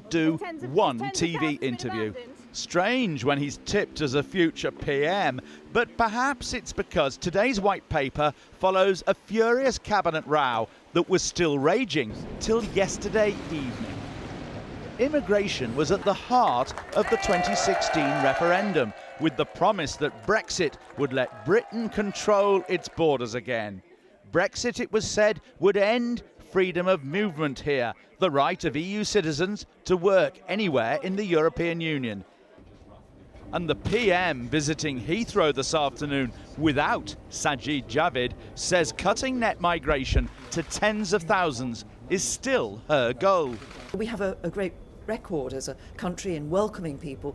do one TV interview. Strange when he's tipped as a future PM, but perhaps it's because today's white paper follows a furious cabinet row that was still raging till yesterday evening. Immigration was at the heart of the 2016 referendum, with the promise that Brexit would let Britain control its borders again. Brexit, it was said, would end freedom of movement here, the right of EU citizens to work anywhere in the European Union. And the PM visiting Heathrow this afternoon without Sajid Javid says cutting net migration to tens of thousands is still her goal. We have a great record as a country in welcoming people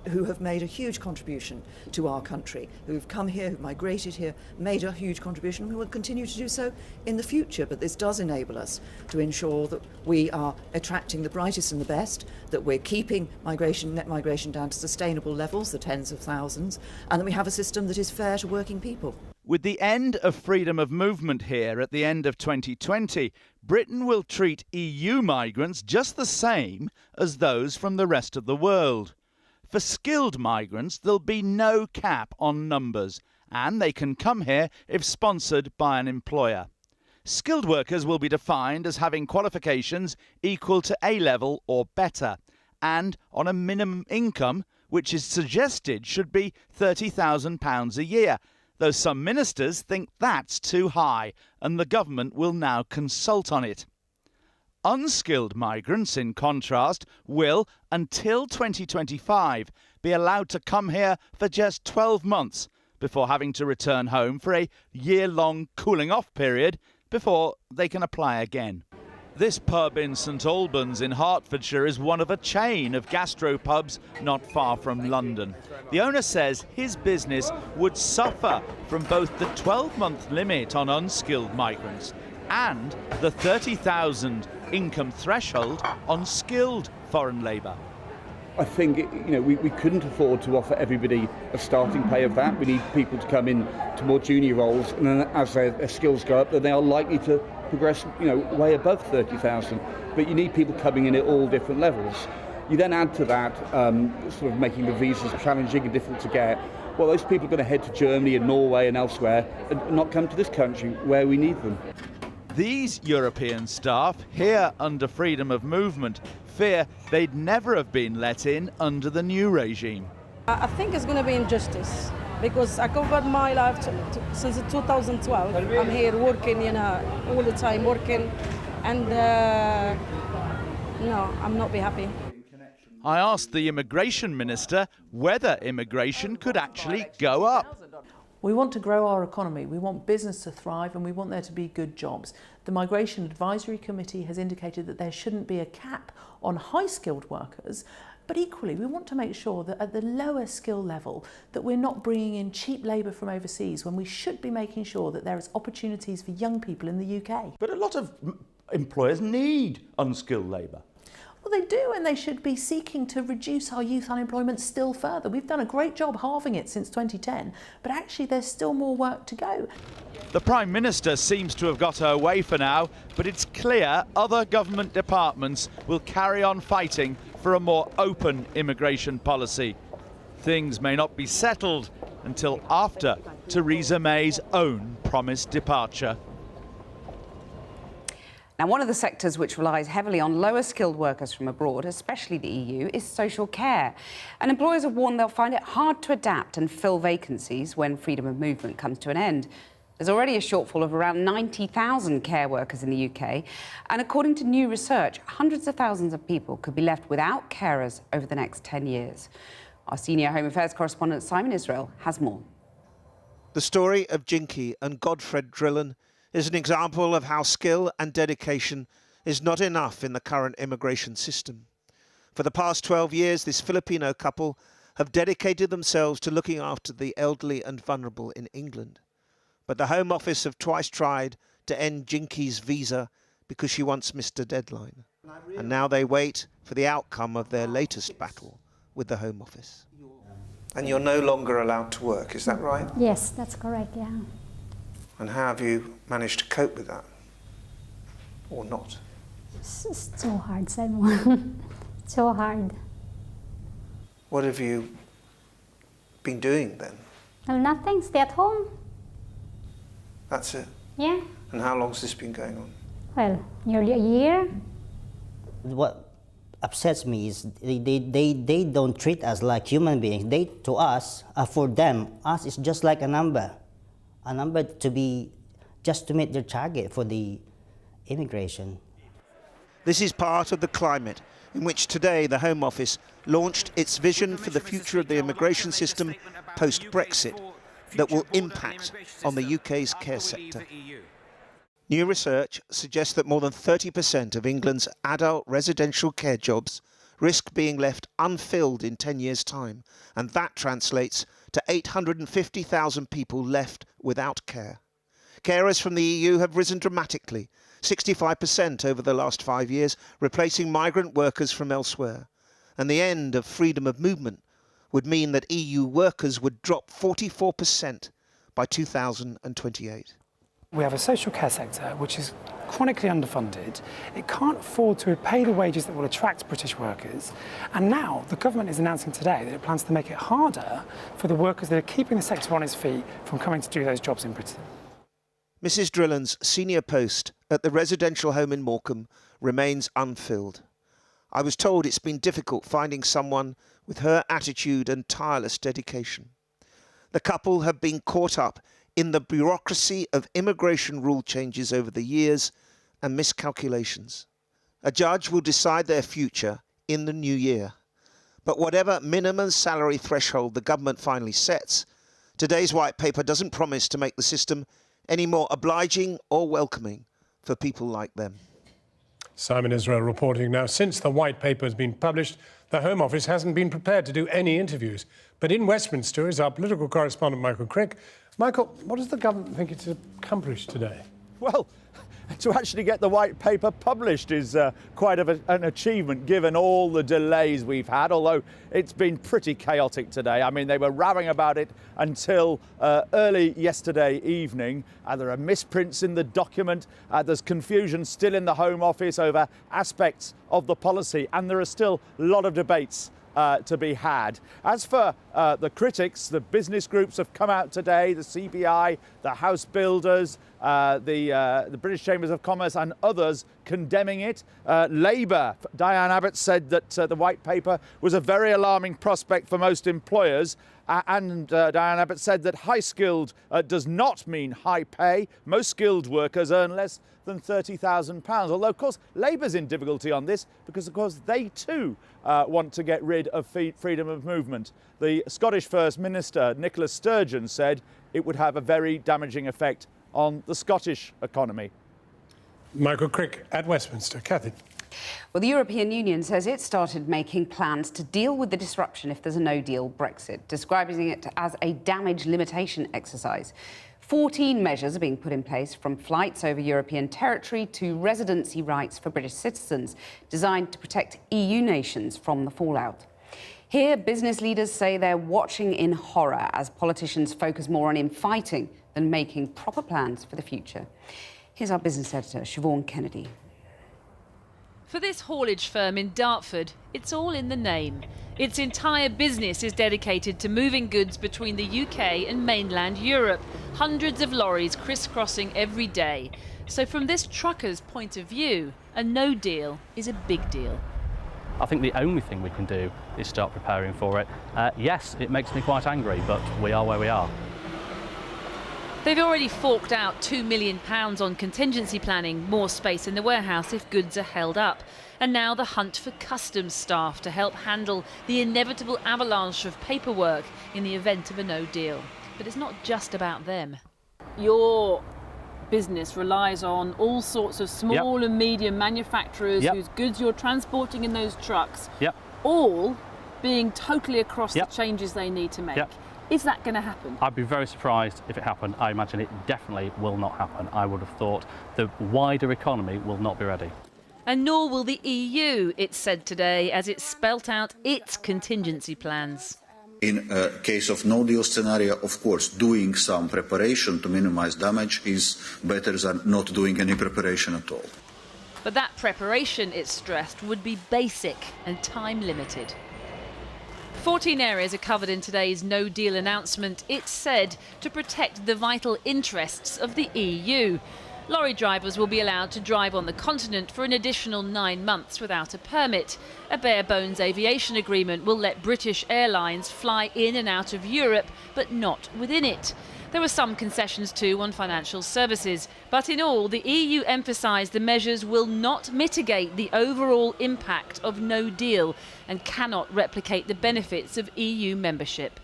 who have made a huge contribution to our country, who've come here, who've migrated here, made a huge contribution, and who will continue to do so in the future. But this does enable us to ensure that we are attracting the brightest and the best, that we're keeping net migration down to sustainable levels, the tens of thousands, and that we have a system that is fair to working people. With the end of freedom of movement here at the end of 2020, Britain will treat EU migrants just the same as those from the rest of the world. For skilled migrants, there'll be no cap on numbers, and they can come here if sponsored by an employer. Skilled workers will be defined as having qualifications equal to A-level or better, and on a minimum income, which is suggested should be £30,000 a year, though some ministers think that's too high, and the government will now consult on it. Unskilled migrants, in contrast, will, until 2025, be allowed to come here for just 12 months before having to return home for a year-long cooling-off period before they can apply again. This pub in St Albans in Hertfordshire is one of a chain of gastropubs not far from London. The owner says his business would suffer from both the 12-month limit on unskilled migrants and the 30,000 income threshold on skilled foreign labour. I think we couldn't afford to offer everybody a starting pay of that. We need people to come in to more junior roles, and then as their skills go up, then they are likely to progress way above 30,000. But you need people coming in at all different levels. You then add to that sort of making the visas challenging and difficult to get. Well, those people are going to head to Germany and Norway and elsewhere and not come to this country where we need them. These European staff, here under freedom of movement, fear they'd never have been let in under the new regime. I think it's going to be injustice, because I covered my life since 2012. I'm here working, all the time working, and no, I'm not be happy. I asked the immigration minister whether immigration could actually go up. We want to grow our economy, we want business to thrive, and we want there to be good jobs. The Migration Advisory Committee has indicated that there shouldn't be a cap on high-skilled workers, but equally we want to make sure that at the lower skill level that we're not bringing in cheap labour from overseas, when we should be making sure that there is opportunities for young people in the UK. But a lot of employers need unskilled labour. Well, they do, and they should be seeking to reduce our youth unemployment still further. We've done a great job halving it since 2010, but actually there's still more work to go. The Prime Minister seems to have got her way for now, but it's clear other government departments will carry on fighting for a more open immigration policy. Things may not be settled until after Theresa May's own promised departure. Now, one of the sectors which relies heavily on lower skilled workers from abroad, especially the EU, is social care. And employers have warned they'll find it hard to adapt and fill vacancies when freedom of movement comes to an end. There's already a shortfall of around 90,000 care workers in the UK. And according to new research, hundreds of thousands of people could be left without carers over the next 10 years. Our senior Home Affairs correspondent Simon Israel has more. The story of Jinky and Godfred Drillen is an example of how skill and dedication is not enough in the current immigration system. For the past 12 years, this Filipino couple have dedicated themselves to looking after the elderly and vulnerable in England. But the Home Office have twice tried to end Jinky's visa because she once missed a deadline. And now they wait for the outcome of their latest battle with the Home Office. And you're no longer allowed to work, is that right? Yes, that's correct, yeah. And how have you managed to cope with that? Or not? It's so hard, Simon. So hard. What have you been doing then? Well, nothing. Stay at home. That's it? Yeah. And how long's this been going on? Well, nearly a year. What upsets me is they don't treat us like human beings. To us, for them, us is just like a number to be, just to meet their target for the immigration. This is part of the climate in which today the Home Office launched its vision for the future of the immigration system post-Brexit that will impact on the UK's care sector. New research suggests that more than 30% of England's adult residential care jobs risk being left unfilled in 10 years' time, and that translates to 850,000 people left without care. Carers from the EU have risen dramatically, 65% over the last 5 years, replacing migrant workers from elsewhere. And the end of freedom of movement would mean that EU workers would drop 44% by 2028. We have a social care sector which is chronically underfunded. It can't afford to pay the wages that will attract British workers. And now the government is announcing today that it plans to make it harder for the workers that are keeping the sector on its feet from coming to do those jobs in Britain. Mrs. Drillen's senior post at the residential home in Morecambe remains unfilled. I was told it's been difficult finding someone with her attitude and tireless dedication. The couple have been caught up in the bureaucracy of immigration rule changes over the years and miscalculations. A judge will decide their future in the new year. But whatever minimum salary threshold the government finally sets, today's white paper doesn't promise to make the system any more obliging or welcoming for people like them. Simon Israel reporting now. Since the white paper has been published, the Home Office hasn't been prepared to do any interviews. But in Westminster is our political correspondent, Michael Crick. Michael, what does the government think it's accomplished today? Well, to actually get the white paper published is quite an achievement given all the delays we've had, although it's been pretty chaotic today. I mean, they were raving about it until early yesterday evening. There are misprints in the document. There's confusion still in the Home Office over aspects of the policy, and there are still a lot of debates to be had. As for the critics, the business groups have come out today, the CBI, the house builders, the British Chambers of Commerce and others condemning it. Labour, Diane Abbott said that the white paper was a very alarming prospect for most employers. And Diane Abbott said that high-skilled does not mean high pay. Most skilled workers earn less than £30,000. Although, of course, Labour's in difficulty on this because, of course, they too want to get rid of freedom of movement. The Scottish First Minister, Nicola Sturgeon, said it would have a very damaging effect on the Scottish economy. Michael Crick at Westminster. Cathy. Well, the European Union says it started making plans to deal with the disruption if there's a no-deal Brexit, describing it as a damage limitation exercise. 14 measures are being put in place, from flights over European territory to residency rights for British citizens, designed to protect EU nations from the fallout. Here, business leaders say they're watching in horror as politicians focus more on infighting than making proper plans for the future. Here's our business editor, Siobhan Kennedy. For this haulage firm in Dartford, it's all in the name. Its entire business is dedicated to moving goods between the UK and mainland Europe. Hundreds of lorries crisscrossing every day. So from this trucker's point of view, a no deal is a big deal. I think the only thing we can do is start preparing for it. Yes, it makes me quite angry, but we are where we are. They've already forked out £2 million on contingency planning, more space in the warehouse if goods are held up. And now the hunt for customs staff to help handle the inevitable avalanche of paperwork in the event of a no deal. But it's not just about them. Your business relies on all sorts of small and medium manufacturers whose goods you're transporting in those trucks, all being totally across the changes they need to make. Is that going to happen? I'd be very surprised if it happened. I imagine it definitely will not happen. I would have thought the wider economy will not be ready. And nor will the EU, it said today, as it spelt out its contingency plans. In a case of no deal scenario, of course, doing some preparation to minimise damage is better than not doing any preparation at all. But that preparation, it stressed, would be basic and time limited. 14 areas are covered in today's no deal announcement. It's said to protect the vital interests of the EU. Lorry drivers will be allowed to drive on the continent for an additional 9 months without a permit. A bare-bones aviation agreement will let British airlines fly in and out of Europe, but not within it. There were some concessions too on financial services, but in all, the EU emphasised the measures will not mitigate the overall impact of no deal and cannot replicate the benefits of EU membership.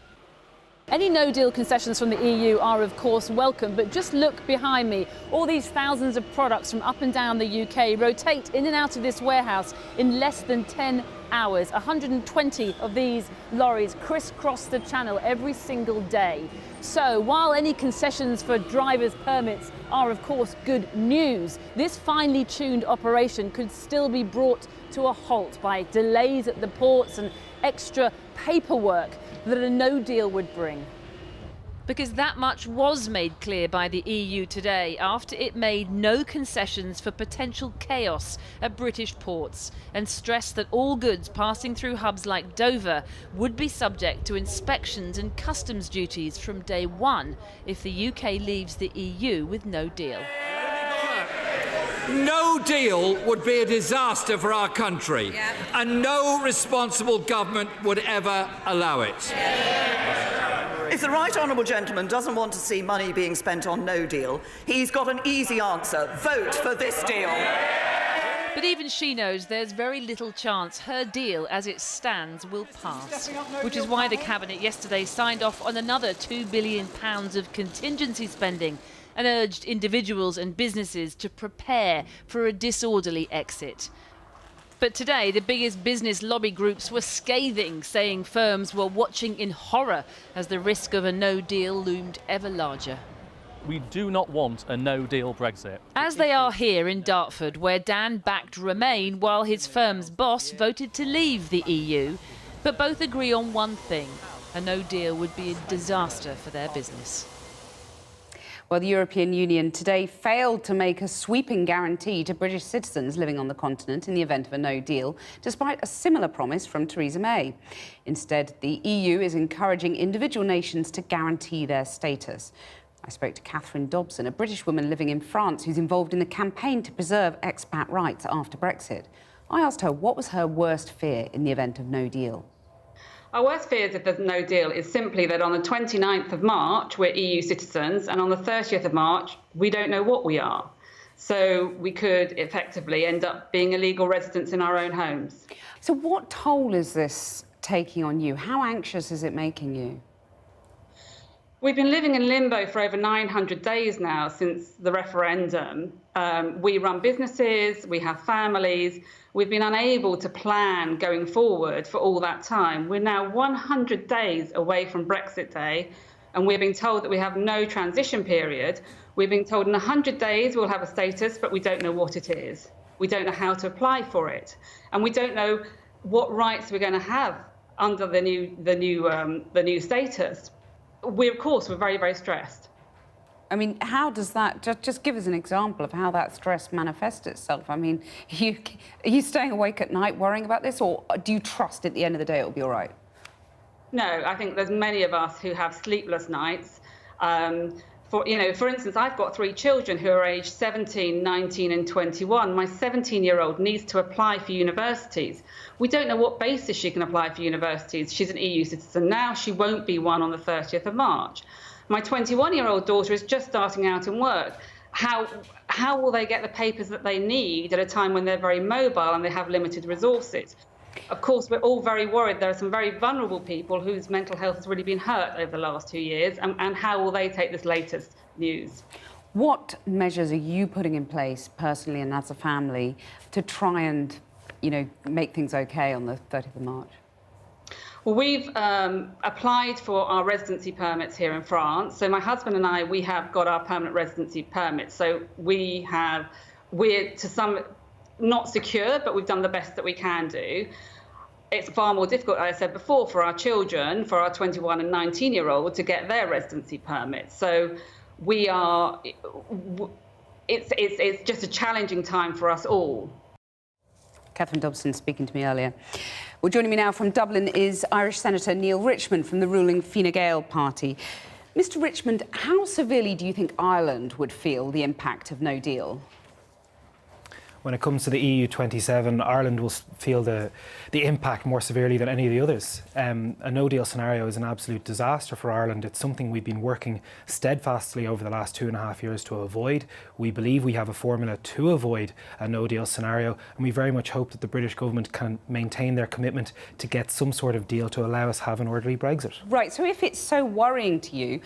Any no-deal concessions from the EU are, of course, welcome, but just look behind me. All these thousands of products from up and down the UK rotate in and out of this warehouse in less than 10 hours. 120 of these lorries crisscross the channel every single day. So, while any concessions for drivers' permits are, of course, good news, this finely tuned operation could still be brought to a halt by delays at the ports and extra paperwork that a no deal would bring. Because that much was made clear by the EU today after it made no concessions for potential chaos at British ports and stressed that all goods passing through hubs like Dover would be subject to inspections and customs duties from day one if the UK leaves the EU with no deal. No deal would be a disaster for our country, and no responsible government would ever allow it. If the right honourable gentleman doesn't want to see money being spent on no deal, he's got an easy answer. Vote for this deal. But even she knows there's very little chance her deal as it stands will pass, which is why the Cabinet yesterday signed off on another £2 billion of contingency spending and urged individuals and businesses to prepare for a disorderly exit. But today, the biggest business lobby groups were scathing, saying firms were watching in horror as the risk of a no-deal loomed ever larger. We do not want a no-deal Brexit. As they are here in Dartford, where Dan backed Remain while his firm's boss voted to leave the EU. But both agree on one thing: a no-deal would be a disaster for their business. Well, the European Union today failed to make a sweeping guarantee to British citizens living on the continent in the event of a no deal, despite a similar promise from Theresa May. Instead, the EU is encouraging individual nations to guarantee their status. I spoke to Catherine Dobson, a British woman living in France who's involved in the campaign to preserve expat rights after Brexit. I asked her what was her worst fear in the event of no deal. Our worst fears if there's no deal is simply that on the 29th of March, we're EU citizens, and on the 30th of March, we don't know what we are. So we could effectively end up being illegal residents in our own homes. So what toll is this taking on you? How anxious is it making you? We've been living in limbo for over 900 days now since the referendum. We run businesses, we have families. We've been unable to plan going forward for all that time. We're now 100 days away from Brexit Day, and we're being told that we have no transition period. We're being told in 100 days we'll have a status, but we don't know what it is. We don't know how to apply for it, and we don't know what rights we're going to have under the new status. Of course, we're very, very stressed. I mean, how does that, just give us an example of how that stress manifests itself? I mean, are you staying awake at night worrying about this, or do you trust at the end of the day it'll be all right? No, I think there's many of us who have sleepless nights. For instance, I've got 3 children who are aged 17, 19 and 21. My 17-year-old needs to apply for universities. We don't know what basis she can apply for universities. She's an EU citizen now. She won't be one on the 30th of March. My 21-year-old daughter is just starting out in work. How will they get the papers that they need at a time when they're very mobile and they have limited resources? Of course, we're all very worried. There are some very vulnerable people whose mental health has really been hurt over the last 2 years, and how will they take this latest news? What measures are you putting in place personally and as a family to try and, make things okay on the 30th of March? Well, we've applied for our residency permits here in France. So my husband and I, we have got our permanent residency permits. So we're to some not secure, but we've done the best that we can do. It's far more difficult, as I said before, for our children, for our 21 and 19-year-old to get their residency permits. So we are it's just a challenging time for us all. Catherine Dobson speaking to me earlier. Well, joining me now from Dublin is Irish Senator Neil Richmond from the ruling Fine Gael party. Mr Richmond, how severely do you think Ireland would feel the impact of no deal? When it comes to the EU 27, Ireland will feel the impact more severely than any of the others. A no-deal scenario is an absolute disaster for Ireland. It's something we've been working steadfastly over the last 2.5 years to avoid. We believe we have a formula to avoid a no-deal scenario, and we very much hope that the British government can maintain their commitment to get some sort of deal to allow us to have an orderly Brexit. Right, so if it's so worrying to you,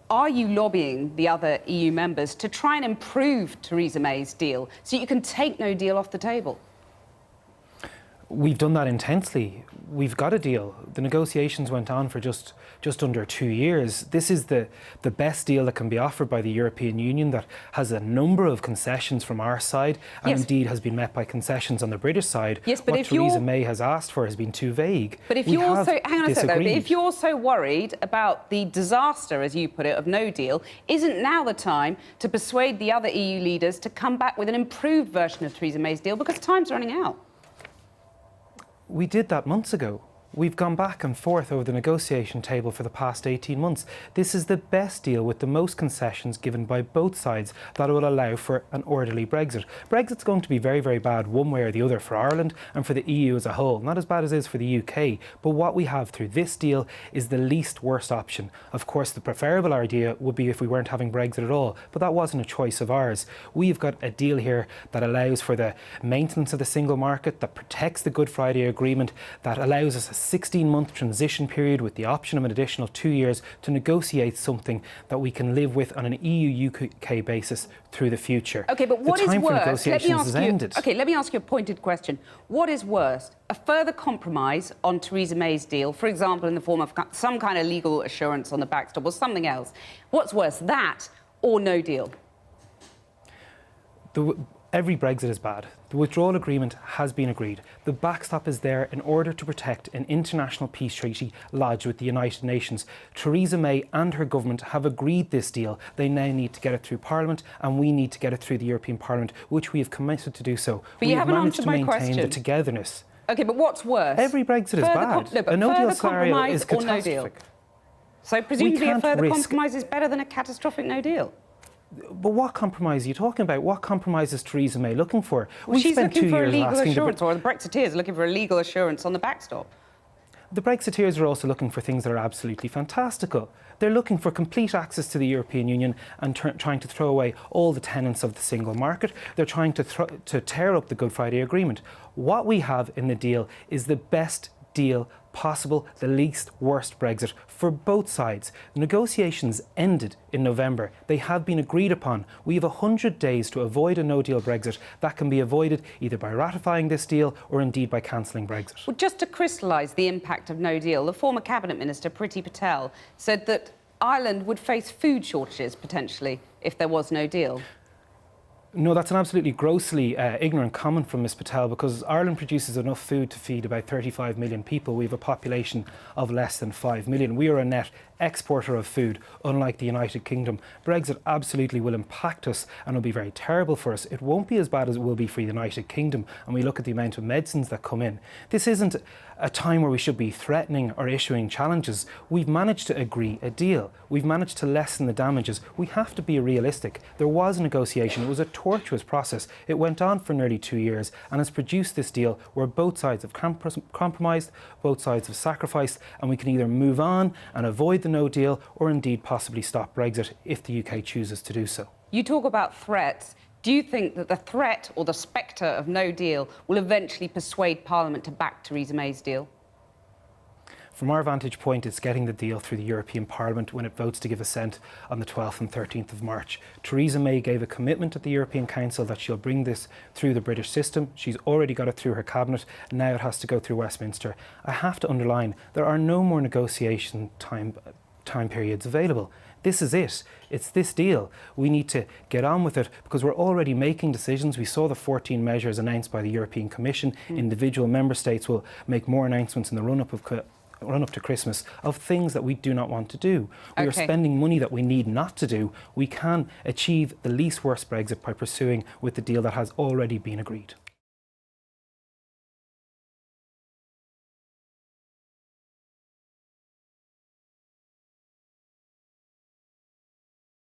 are you lobbying the other EU members to try and improve Theresa May's deal so you can take no deal off the table? We've done that intensely. We've got a deal. The negotiations went on for just under 2 years. This is the best deal that can be offered by the European Union, that has a number of concessions from our side and indeed has been met by concessions on the British side. Yes, but what Theresa May has asked for has been too vague. But if you're so, hang on a sec though, but if you're so worried about the disaster, as you put it, of no deal, isn't now the time to persuade the other EU leaders to come back with an improved version of Theresa May's deal, because time's running out? We did that months ago. We've gone back and forth over the negotiation table for the past 18 months. This is the best deal with the most concessions given by both sides that will allow for an orderly Brexit. Brexit's going to be very, very bad one way or the other for Ireland and for the EU as a whole. Not as bad as it is for the UK, but what we have through this deal is the least worst option. Of course, the preferable idea would be if we weren't having Brexit at all, but that wasn't a choice of ours. We've got a deal here that allows for the maintenance of the single market, that protects the Good Friday Agreement, that allows us a 16-month transition period with the option of an additional 2 years to negotiate something that we can live with on an EU-UK basis through the future. OK, but what is worse? Let me ask you a pointed question. What is worse? A further compromise on Theresa May's deal, for example, in the form of some kind of legal assurance on the backstop or something else. What's worse, that or no deal? Every Brexit is bad. The withdrawal agreement has been agreed. The backstop is there in order to protect an international peace treaty lodged with the United Nations. Theresa May and her government have agreed this deal. They now need to get it through Parliament, and we need to get it through the European Parliament, which we have committed to do so. But we have managed to maintain the togetherness. OK, but what's worse? Every Brexit is bad. No, but a no-deal further scenario is compromise or no catastrophic. deal? So presumably a further compromise is better than a catastrophic no deal? But what compromise are you talking about? What compromise is Theresa May looking for? Well, she's looking for a legal assurance, or the Brexiteers are looking for a legal assurance on the backstop. The Brexiteers are also looking for things that are absolutely fantastical. They're looking for complete access to the European Union and trying to throw away all the tenets of the single market. They're trying to tear up the Good Friday Agreement. What we have in the deal is the best deal possible, the least worst Brexit for both sides. The negotiations ended in November. They have been agreed upon. We have 100 days to avoid a no-deal Brexit. That can be avoided either by ratifying this deal or indeed by cancelling Brexit. Well, just to crystallise the impact of no deal, the former Cabinet Minister, Priti Patel, said that Ireland would face food shortages potentially if there was no deal. No, that's an absolutely grossly ignorant comment from Ms Patel, because Ireland produces enough food to feed about 35 million people. We have a population of less than 5 million. We are a net exporter of food, unlike the United Kingdom. Brexit absolutely will impact us and will be very terrible for us. It won't be as bad as it will be for the United Kingdom, and we look at the amount of medicines that come in. This isn't a time where we should be threatening or issuing challenges. We've managed to agree a deal. We've managed to lessen the damages. We have to be realistic. There was a negotiation. It was a tortuous process. It went on for nearly 2 years and has produced this deal where both sides have compromised, both sides have sacrificed, and we can either move on and avoid the no deal or indeed possibly stop Brexit if the UK chooses to do so. You talk about threats. Do you think that the threat or the spectre of no deal will eventually persuade Parliament to back Theresa May's deal? From our vantage point, it's getting the deal through the European Parliament when it votes to give assent on the 12th and 13th of March. Theresa May gave a commitment at the European Council that she'll bring this through the British system. She's already got it through her cabinet. Now it has to go through Westminster. I have to underline, there are no more negotiation time periods available. This is it. It's this deal. We need to get on with it because we're already making decisions. We saw the 14 measures announced by the European Commission. Individual member states will make more announcements in the run-up run up to Christmas of things that we do not want to do. We are Okay. spending money that we need not to do. We can achieve the least worst Brexit by pursuing with the deal that has already been agreed.